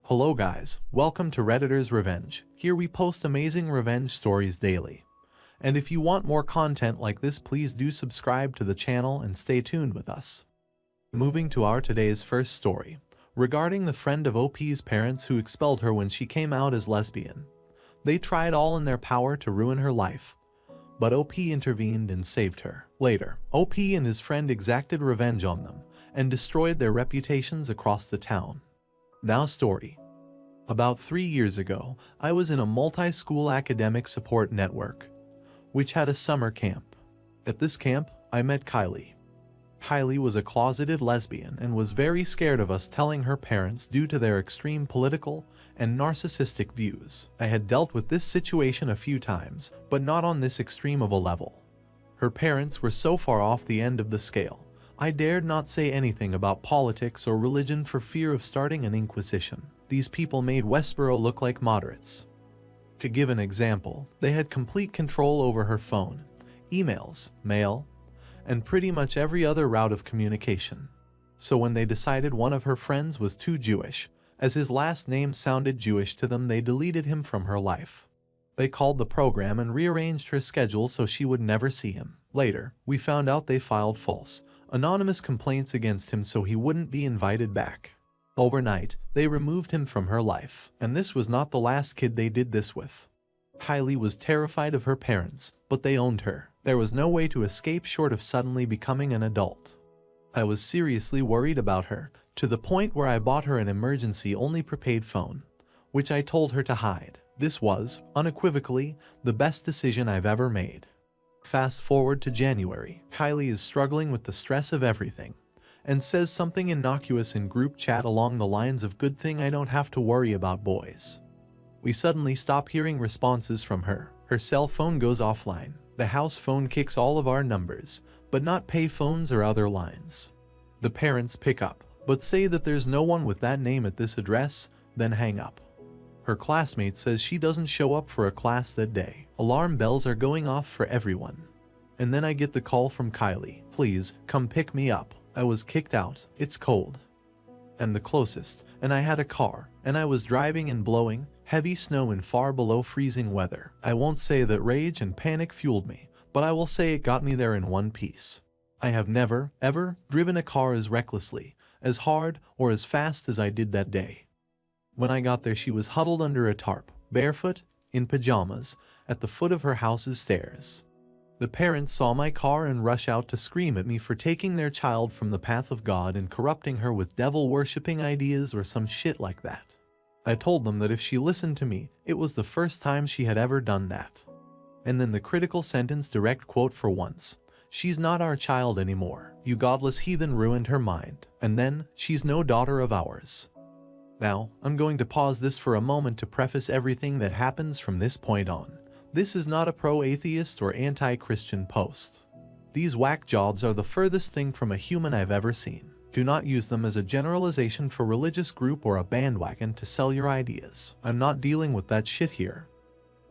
Hello guys, welcome to Redditor's Revenge. Here we post amazing revenge stories daily. And if you want more content like this, please do subscribe to the channel and stay tuned with us. Moving to our today's first story, regarding the friend of OP's parents who expelled her when she came out as lesbian. They tried all in their power to ruin her life, but OP intervened and saved her. Later, OP and his friend exacted revenge on them and destroyed their reputations across the town. Now story. About 3 years ago, I was in a multi-school academic support network, which had a summer camp. At this camp, I met Kylie. Kylie was a closeted lesbian and was very scared of us telling her parents due to their extreme political and narcissistic views. I had dealt with this situation a few times, but not on this extreme of a level. Her parents were so far off the end of the scale, I dared not say anything about politics or religion for fear of starting an inquisition. These people made Westboro look like moderates. To give an example, they had complete control over her phone, emails, mail, and pretty much every other route of communication. So when they decided one of her friends was too Jewish, as his last name sounded Jewish to them, they deleted him from her life. They called the program and rearranged her schedule so she would never see him. Later, we found out they filed false, anonymous complaints against him so he wouldn't be invited back. Overnight, they removed him from her life, and this was not the last kid they did this with. Kylie was terrified of her parents, but they owned her. There was no way to escape short of suddenly becoming an adult. I was seriously worried about her, to the point where I bought her an emergency-only prepaid phone, which I told her to hide. This was, unequivocally, the best decision I've ever made. Fast forward to January, Kylie is struggling with the stress of everything, and says something innocuous in group chat along the lines of "good thing I don't have to worry about boys." We suddenly stop hearing responses from her. Her cell phone goes offline. The house phone kicks all of our numbers, but not pay phones or other lines. The parents pick up, but say that there's no one with that name at this address, then hang up. Her classmate says she doesn't show up for a class that day. Alarm bells are going off for everyone. And then I get the call from Kylie. "Please, come pick me up. I was kicked out. It's cold. And the closest, and I had a car, and I was driving in blowing, heavy snow in far below freezing weather. I won't say that rage and panic fueled me, but I will say it got me there in one piece. I have never, ever, driven a car as recklessly, as hard, or as fast as I did that day." When I got there, she was huddled under a tarp, barefoot, in pajamas, at the foot of her house's stairs. The parents saw my car and rush out to scream at me for taking their child from the path of God and corrupting her with devil-worshipping ideas or some shit like that. I told them that if she listened to me, it was the first time she had ever done that. And then the critical sentence, direct quote: "For once, she's not our child anymore. You godless heathen ruined her mind. And then, she's no daughter of ours." Now, I'm going to pause this for a moment to preface everything that happens from this point on. This is not a pro-atheist or anti-Christian post. These whack jobs are the furthest thing from a human I've ever seen. Do not use them as a generalization for religious group or a bandwagon to sell your ideas. I'm not dealing with that shit here.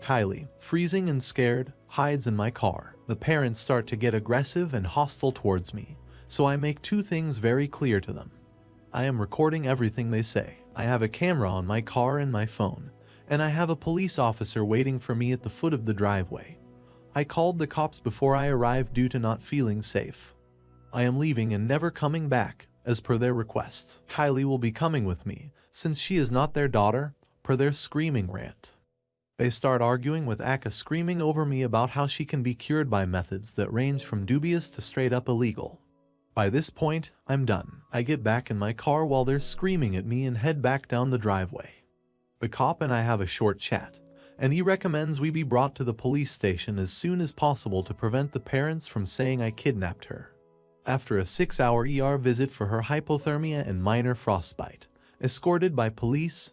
Kylie, freezing and scared, hides in my car. The parents start to get aggressive and hostile towards me, so I make two things very clear to them. I am recording everything they say. I have a camera on my car and my phone, and I have a police officer waiting for me at the foot of the driveway. I called the cops before I arrived due to not feeling safe. I am leaving and never coming back, as per their request. Kylie will be coming with me, since she is not their daughter, per their screaming rant. They start arguing with Aka screaming over me about how she can be cured by methods that range from dubious to straight up illegal. By this point, I'm done. I get back in my car while they're screaming at me and head back down the driveway. The cop and I have a short chat, and he recommends we be brought to the police station as soon as possible to prevent the parents from saying I kidnapped her. After a 6-hour ER visit for her hypothermia and minor frostbite, escorted by police,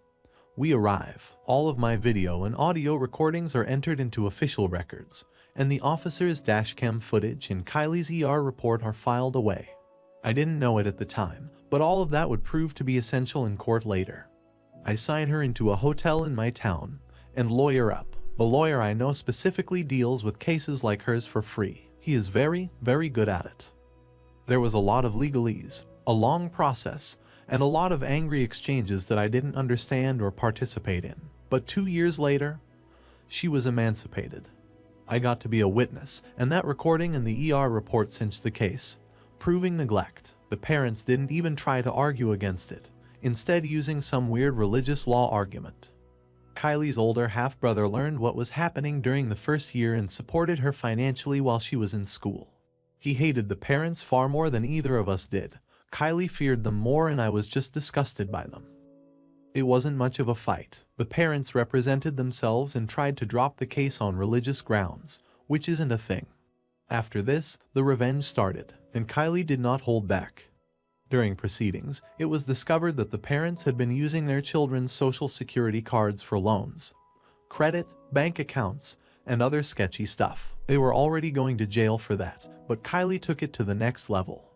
we arrive. All of my video and audio recordings are entered into official records, and the officer's dashcam footage and Kylie's ER report are filed away. I didn't know it at the time, but all of that would prove to be essential in court later. I sign her into a hotel in my town, and lawyer up. The lawyer I know specifically deals with cases like hers for free. He is very, very good at it. There was a lot of legalese, a long process, and a lot of angry exchanges that I didn't understand or participate in. But 2 years later, she was emancipated. I got to be a witness, and that recording in the ER report cinched the case, proving neglect. The parents didn't even try to argue against it, instead using some weird religious law argument. Kylie's older half-brother learned what was happening during the first year and supported her financially while she was in school. He hated the parents far more than either of us did. Kylie feared them more and I was just disgusted by them. It wasn't much of a fight. The parents represented themselves and tried to drop the case on religious grounds, which isn't a thing. After this, the revenge started, and Kylie did not hold back. During proceedings, it was discovered that the parents had been using their children's social security cards for loans, credit, bank accounts, and other sketchy stuff. They were already going to jail for that, but Kylie took it to the next level.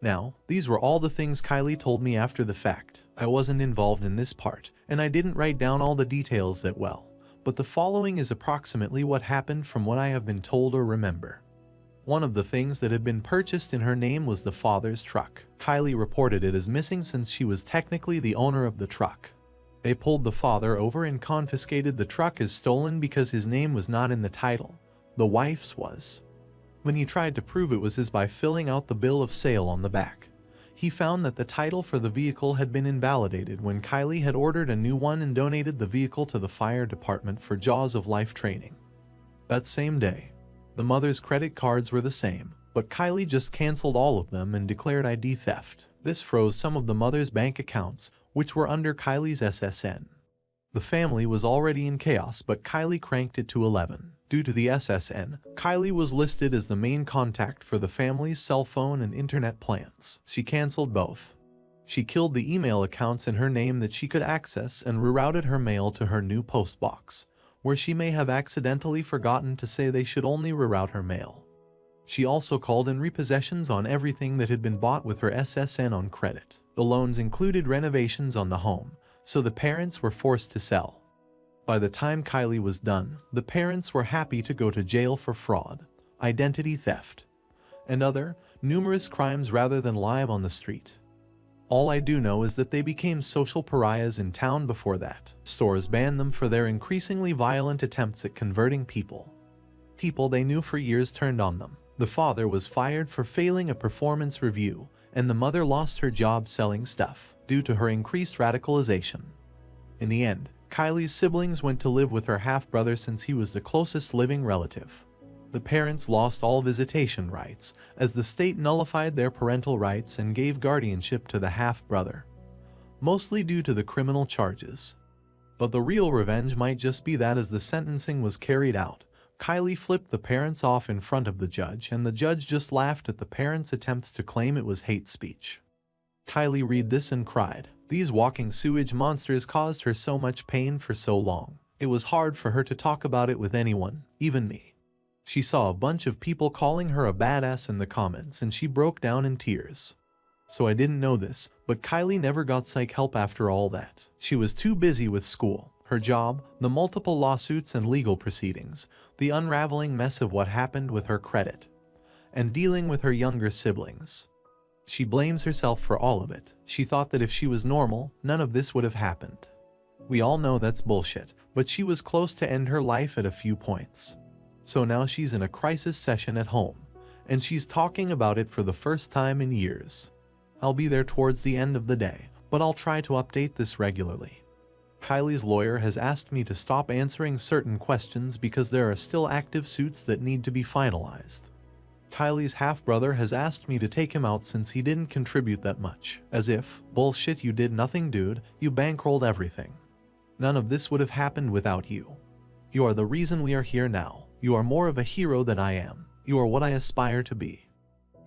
Now, these were all the things Kylie told me after the fact. I wasn't involved in this part, and I didn't write down all the details that well, but the following is approximately what happened from what I have been told or remember. One of the things that had been purchased in her name was the father's truck. Kylie reported it as missing since she was technically the owner of the truck. They pulled the father over and confiscated the truck as stolen because his name was not in the title. The wife's was. When he tried to prove it was his by filling out the bill of sale on the back, he found that the title for the vehicle had been invalidated when Kylie had ordered a new one and donated the vehicle to the fire department for Jaws of Life training. That same day, the mother's credit cards were the same, but Kylie just canceled all of them and declared ID theft. This froze some of the mother's bank accounts, which were under Kylie's SSN. The family was already in chaos, but Kylie cranked it to 11. Due to the SSN, Kylie was listed as the main contact for the family's cell phone and internet plans. She canceled both. She killed the email accounts in her name that she could access and rerouted her mail to her new postbox, where she may have accidentally forgotten to say they should only reroute her mail. She also called in repossessions on everything that had been bought with her SSN on credit. The loans included renovations on the home, so the parents were forced to sell. By the time Kylie was done, the parents were happy to go to jail for fraud, identity theft, and other, numerous crimes rather than live on the street. All I do know is that they became social pariahs in town before that. Stores banned them for their increasingly violent attempts at converting people. People they knew for years turned on them. The father was fired for failing a performance review, and the mother lost her job selling stuff due to her increased radicalization. In the end, Kylie's siblings went to live with her half-brother since he was the closest living relative. The parents lost all visitation rights, as the state nullified their parental rights and gave guardianship to the half-brother, mostly due to the criminal charges. But the real revenge might just be that as the sentencing was carried out, Kylie flipped the parents off in front of the judge, and the judge just laughed at the parents' attempts to claim it was hate speech. Kylie read this and cried. These walking sewage monsters caused her so much pain for so long. It was hard for her to talk about it with anyone, even me. She saw a bunch of people calling her a badass in the comments and she broke down in tears. So I didn't know this, but Kylie never got psych help after all that. She was too busy with school, her job, the multiple lawsuits and legal proceedings, the unraveling mess of what happened with her credit, and dealing with her younger siblings. She blames herself for all of it. She thought that if she was normal, none of this would have happened. We all know that's bullshit, but she was close to end her life at a few points. So now she's in a crisis session at home, and she's talking about it for the first time in years. I'll be there towards the end of the day, but I'll try to update this regularly. Kylie's lawyer has asked me to stop answering certain questions because there are still active suits that need to be finalized. Kylie's half-brother has asked me to take him out since he didn't contribute that much. As if, bullshit, you did nothing, dude, you bankrolled everything. None of this would have happened without you. You are the reason we are here now. You are more of a hero than I am. You are what I aspire to be.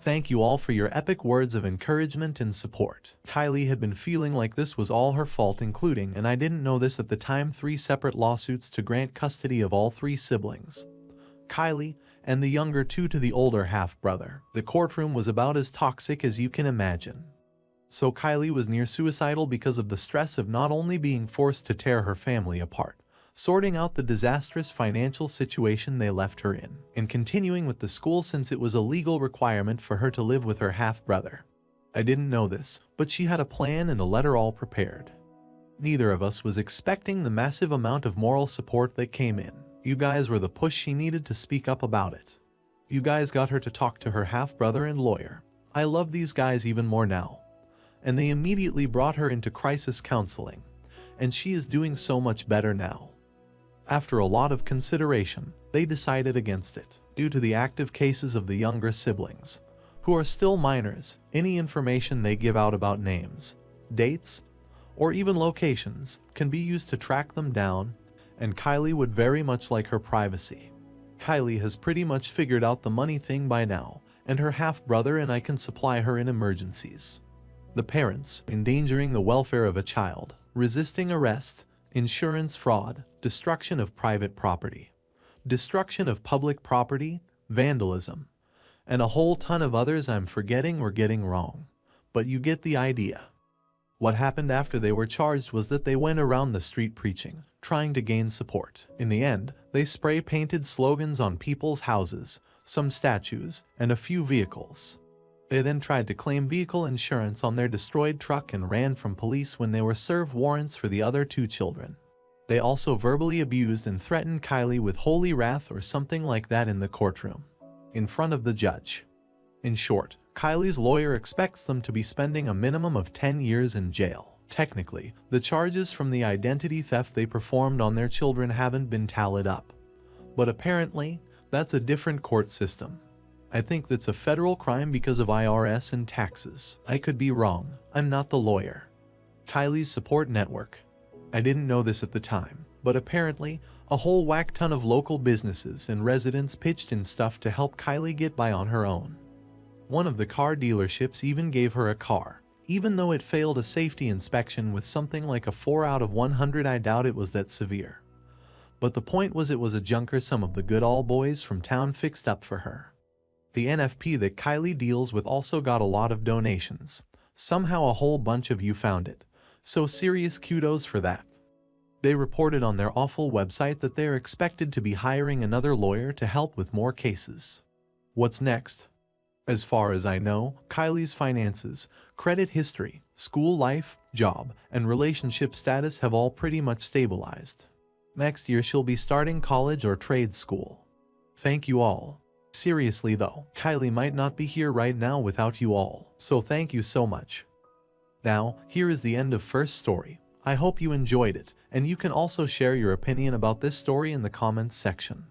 Thank you all for your epic words of encouragement and support. Kylie had been feeling like this was all her fault, including, and I didn't know this at the time, 3 separate lawsuits to grant custody of all 3 siblings. Kylie, and the younger 2 to the older half-brother. The courtroom was about as toxic as you can imagine. So Kylie was near suicidal because of the stress of not only being forced to tear her family apart, sorting out the disastrous financial situation they left her in, and continuing with the school since it was a legal requirement for her to live with her half-brother. I didn't know this, but she had a plan and a letter all prepared. Neither of us was expecting the massive amount of moral support that came in. You guys were the push she needed to speak up about it. You guys got her to talk to her half-brother and lawyer. I love these guys even more now. And they immediately brought her into crisis counseling, and she is doing so much better now. After a lot of consideration, they decided against it, due to the active cases of the younger siblings, who are still minors. Any information they give out about names, dates, or even locations can be used to track them down, and Kylie would very much like her privacy. Kylie has pretty much figured out the money thing by now, and her half-brother and I can supply her in emergencies. The parents, endangering the welfare of a child, resisting arrest, insurance fraud, destruction of private property, destruction of public property, vandalism, and a whole ton of others I'm forgetting or getting wrong. But you get the idea. What happened after they were charged was that they went around the street preaching, trying to gain support. In the end, they spray-painted slogans on people's houses, some statues, and a few vehicles. They then tried to claim vehicle insurance on their destroyed truck and ran from police when they were served warrants for the other 2 children. They also verbally abused and threatened Kylie with holy wrath or something like that in the courtroom, in front of the judge. In short, Kylie's lawyer expects them to be spending a minimum of 10 years in jail. Technically, the charges from the identity theft they performed on their children haven't been tallied up. But apparently, that's a different court system. I think that's a federal crime because of IRS and taxes. I could be wrong. I'm not the lawyer. Kylie's support network. I didn't know this at the time, but apparently, a whole whack ton of local businesses and residents pitched in stuff to help Kylie get by on her own. One of the car dealerships even gave her a car, even though it failed a safety inspection with something like a 4 out of 100. I doubt it was that severe. But the point was, it was a junker some of the good old boys from town fixed up for her. The NFP that Kylie deals with also got a lot of donations. Somehow a whole bunch of you found it. So serious kudos for that. They reported on their awful website that they are expected to be hiring another lawyer to help with more cases. What's next? As far as I know, Kylie's finances, credit history, school life, job, and relationship status have all pretty much stabilized. Next year she'll be starting college or trade school. Thank you all. Seriously though, Kylie might not be here right now without you all, so thank you so much. Now, here is the end of first story. I hope you enjoyed it, and you can also share your opinion about this story in the comments section.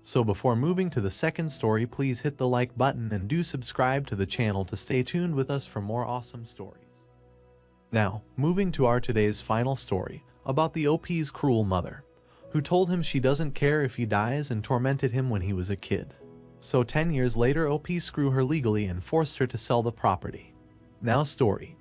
So before moving to the second story, please hit the like button and do subscribe to the channel to stay tuned with us for more awesome stories. Now, moving to our today's final story, about the OP's cruel mother, who told him she doesn't care if he dies and tormented him when he was a kid. So 10 years later, OP screwed her legally and forced her to sell the property. Now story.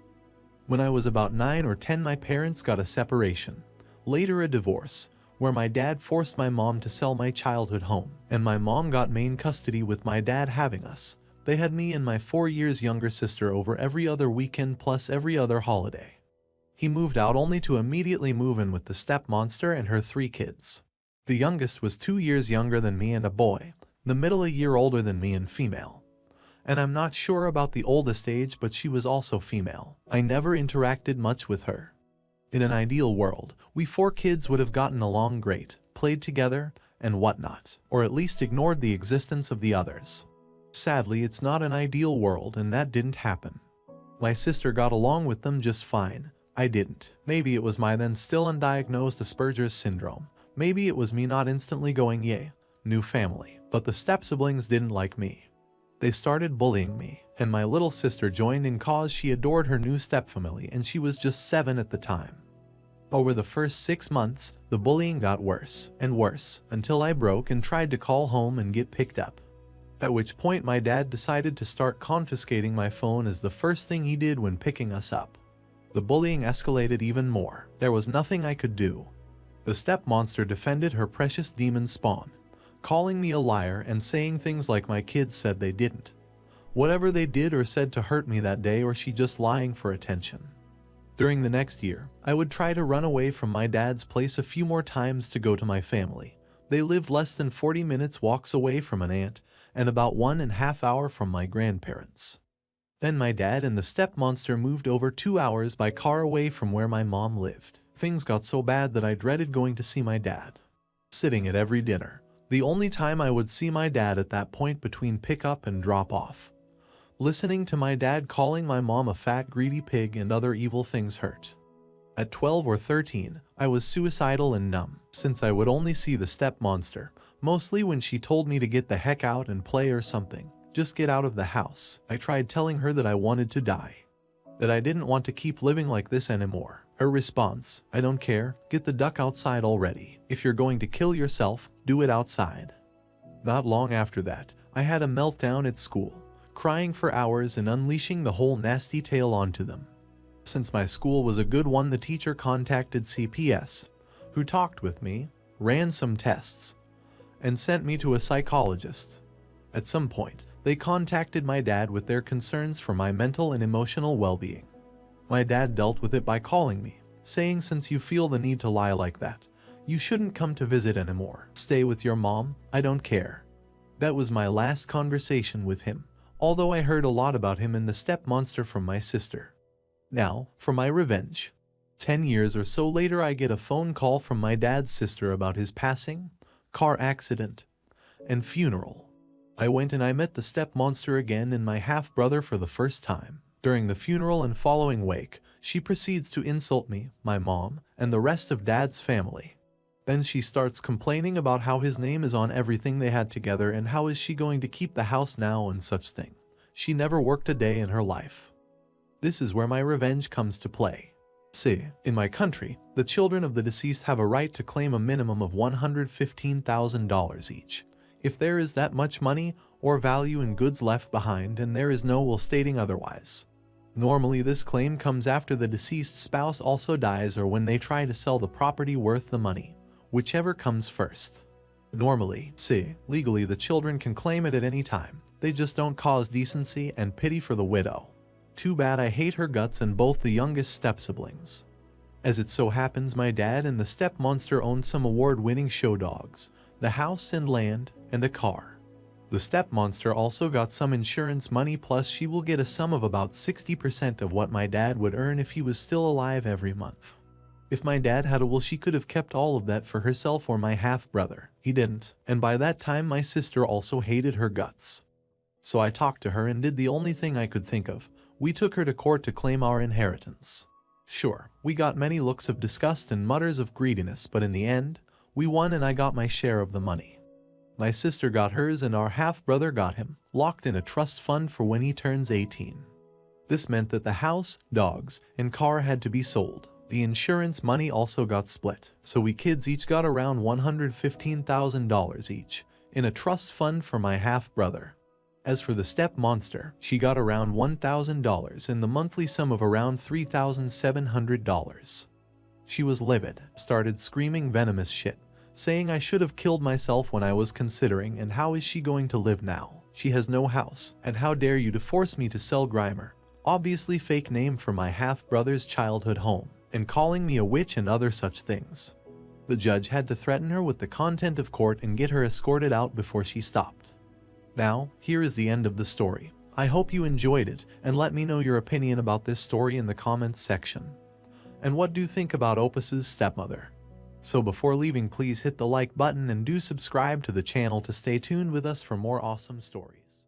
When I was about 9 or 10, my parents got a separation, later a divorce, where my dad forced my mom to sell my childhood home, and my mom got main custody with my dad having us. They had me and my 4 years younger sister over every other weekend plus every other holiday. He moved out only to immediately move in with the step monster and her 3 kids. The youngest was 2 years younger than me and a boy, the middle a year older than me and female. And I'm not sure about the oldest age, but she was also female. I never interacted much with her. In an ideal world, we 4 kids would have gotten along great, played together, and whatnot, or at least ignored the existence of the others. Sadly, it's not an ideal world, and that didn't happen. My sister got along with them just fine. I didn't. Maybe it was my then still undiagnosed Asperger's syndrome. Maybe it was me not instantly going, yay, new family. But the step-siblings didn't like me. They started bullying me, and my little sister joined in cause she adored her new stepfamily, and she was just 7 at the time. Over the first 6 months, the bullying got worse and worse, until I broke and tried to call home and get picked up. At which point my dad decided to start confiscating my phone as the first thing he did when picking us up. The bullying escalated even more. There was nothing I could do. The step monster defended her precious demon spawn, calling me a liar and saying things like my kids said they didn't. Whatever they did or said to hurt me that day, or she just lying for attention. During the next year, I would try to run away from my dad's place a few more times to go to my family. They lived less than 40 minutes walks away from an aunt and about 1.5 hours from my grandparents. Then my dad and the step-monster moved over 2 hours by car away from where my mom lived. Things got so bad that I dreaded going to see my dad. Sitting at every dinner. The only time I would see my dad at that point between pick-up and drop-off. Listening to my dad calling my mom a fat greedy pig and other evil things hurt. At 12 or 13, I was suicidal and numb, since I would only see the step-monster, mostly when she told me to get the heck out and play or something. Just get out of the house. I tried telling her that I wanted to die. That I didn't want to keep living like this anymore. Her response, I don't care, get the duck outside already. If you're going to kill yourself, do it outside. Not long after that, I had a meltdown at school, crying for hours and unleashing the whole nasty tale onto them. Since my school was a good one, the teacher contacted CPS, who talked with me, ran some tests, and sent me to a psychologist. At some point, they contacted my dad with their concerns for my mental and emotional well-being. My dad dealt with it by calling me, saying since you feel the need to lie like that, you shouldn't come to visit anymore. Stay with your mom, I don't care. That was my last conversation with him, although I heard a lot about him and the step-monster from my sister. Now, for my revenge. 10 years or so later, I get a phone call from my dad's sister about his passing, car accident, and funeral. I went and I met the step-monster again and my half-brother for the first time. During the funeral and following wake, she proceeds to insult me, my mom, and the rest of Dad's family. Then she starts complaining about how his name is on everything they had together and how is she going to keep the house now and such thing. She never worked a day in her life. This is where my revenge comes to play. See, in my country, the children of the deceased have a right to claim a minimum of $115,000 each. If there is that much money or value in goods left behind and there is no will stating otherwise. Normally this claim comes after the deceased spouse also dies or when they try to sell the property worth the money, whichever comes first. Normally, legally the children can claim it at any time, they just don't cause decency and pity for the widow. Too bad I hate her guts and both the youngest step-siblings. As it so happens, my dad and the step-monster owned some award-winning show dogs, the house and land, and a car. The step-monster also got some insurance money, plus she will get a sum of about 60% of what my dad would earn if he was still alive every month. If my dad had a will, she could have kept all of that for herself or my half-brother. He didn't, and by that time my sister also hated her guts. So I talked to her and did the only thing I could think of. We took her to court to claim our inheritance. Sure, we got many looks of disgust and mutters of greediness, but in the end, we won and I got my share of the money. My sister got hers and our half-brother got him, locked in a trust fund for when he turns 18. This meant that the house, dogs, and car had to be sold. The insurance money also got split, so we kids each got around $115,000 each, in a trust fund for my half-brother. As for the step-monster, she got around $1,000 in the monthly sum of around $3,700. She was livid, started screaming venomous shit, saying I should have killed myself when I was considering, and how is she going to live now? She has no house, and how dare you to force me to sell Grimer, obviously fake name for my half-brother's childhood home, and calling me a witch and other such things. The judge had to threaten her with the contempt of court and get her escorted out before she stopped. Now, here is the end of the story. I hope you enjoyed it, and let me know your opinion about this story in the comments section. And what do you think about Opus's stepmother? So before leaving, please hit the like button and do subscribe to the channel to stay tuned with us for more awesome stories.